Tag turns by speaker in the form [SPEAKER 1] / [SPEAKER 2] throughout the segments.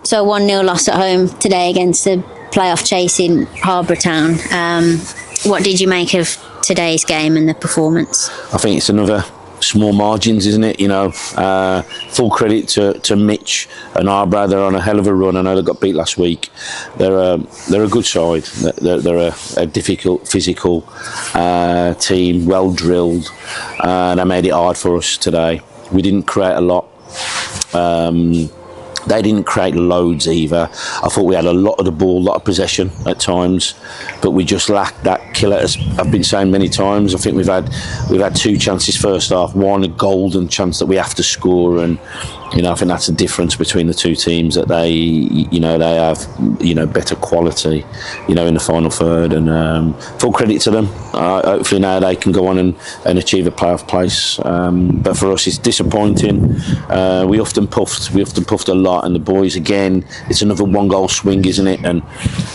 [SPEAKER 1] So 1-0 loss at home today against the playoff chasing Harbour Town. What did you make of today's game and the performance?
[SPEAKER 2] I think it's another small margins, isn't it? Full credit to Mitch and Arbroath. They're on a hell of a run. I know they got beat last week. They're a good side. They're a difficult physical team, well drilled, and they made it hard for us today. We didn't create a lot. They didn't create loads either. I thought we had a lot of the ball, a lot of possession at times, but we just lacked that killer. As I've been saying many times, I think we've had 2 chances first half. One, a golden chance that we have to score, and I think that's the difference between the two teams, that they have better quality, in the final third. And full credit to them. Hopefully now they can go on and achieve a playoff place. But for us, it's disappointing. We often puffed a lot, and the boys again. It's another 1-goal swing, isn't it? And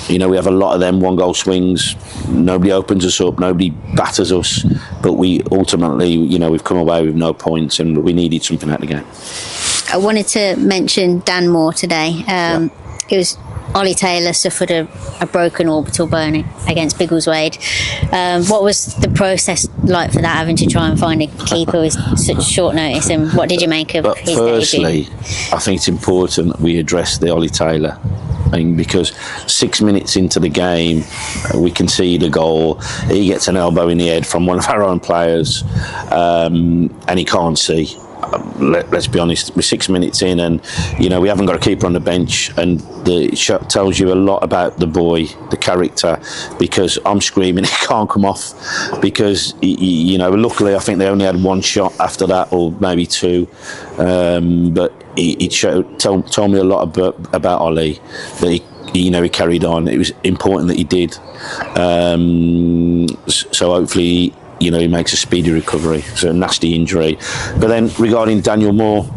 [SPEAKER 2] we have a lot of them 1-goal swings. Nobody opens us up. Nobody batters us. But we ultimately, we've come away with no points, and we needed something out of the game.
[SPEAKER 1] I wanted to mention Dan Moore today. It was Ollie Taylor suffered a broken orbital bone against Biggleswade. What was the process like for that, having to try and find a keeper with such short notice, and what did you make of his
[SPEAKER 2] firstly,
[SPEAKER 1] debut?
[SPEAKER 2] I think it's important that we address the Ollie Taylor thing, because 6 minutes into the game we concede a goal. He gets an elbow in the head from one of our own players, and he can't see. Let's be honest, we're 6 minutes in, and we haven't got a keeper on the bench, and it tells you a lot about the boy, the character, because I'm screaming he can't come off, because luckily I think they only had 1 shot after that, or maybe 2, but it told me a lot about Ollie, that he carried on. It was important that he did, so hopefully he makes a speedy recovery. It's a nasty injury. But then regarding Daniel Moore,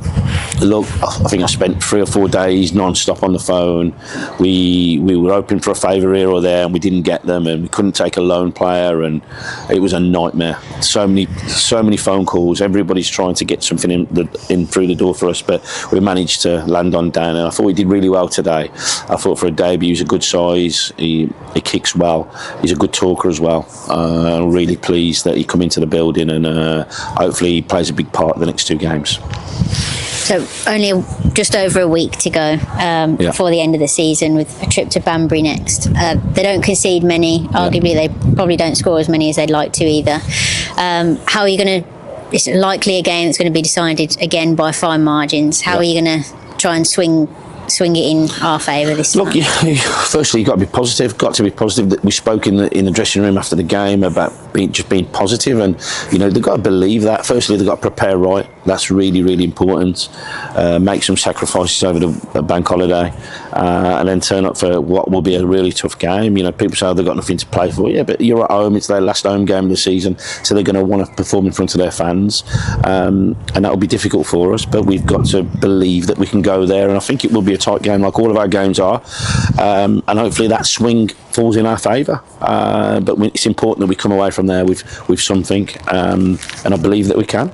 [SPEAKER 2] look, I think I spent 3 or 4 days non-stop on the phone. We were hoping for a favour here or there, and we didn't get them, and we couldn't take a loan player, and it was a nightmare. So many phone calls. Everybody's trying to get something in through the door for us, but we managed to land on Dan, and I thought we did really well today. I thought for a debut, he's a good size. He kicks well. He's a good talker as well. I'm really pleased that he come into the building, and hopefully he plays a big part in the next 2 games.
[SPEAKER 1] So only just over a week to go before the end of the season, with a trip to Banbury next. They don't concede many. Arguably, they probably don't score as many as they'd like to either. How are you going to... It's likely a game that's going to be decided again by fine margins. How are you going to try and swing it in our favour this time?
[SPEAKER 2] Look, firstly, you've got to be positive. That we spoke in the dressing room after the game about being positive, and they've got to believe that. Firstly, they've got to prepare right. That's really, really important. Make some sacrifices over the bank holiday, and then turn up for what will be a really tough game. People say they've got nothing to play for. Yeah, but you're at home. It's their last home game of the season, so they're going to want to perform in front of their fans, and that will be difficult for us. But we've got to believe that we can go there, and I think it will be a tight game, like all of our games are, and hopefully that swing falls in our favour. But it's important that we come away from there with something, and I believe that we can.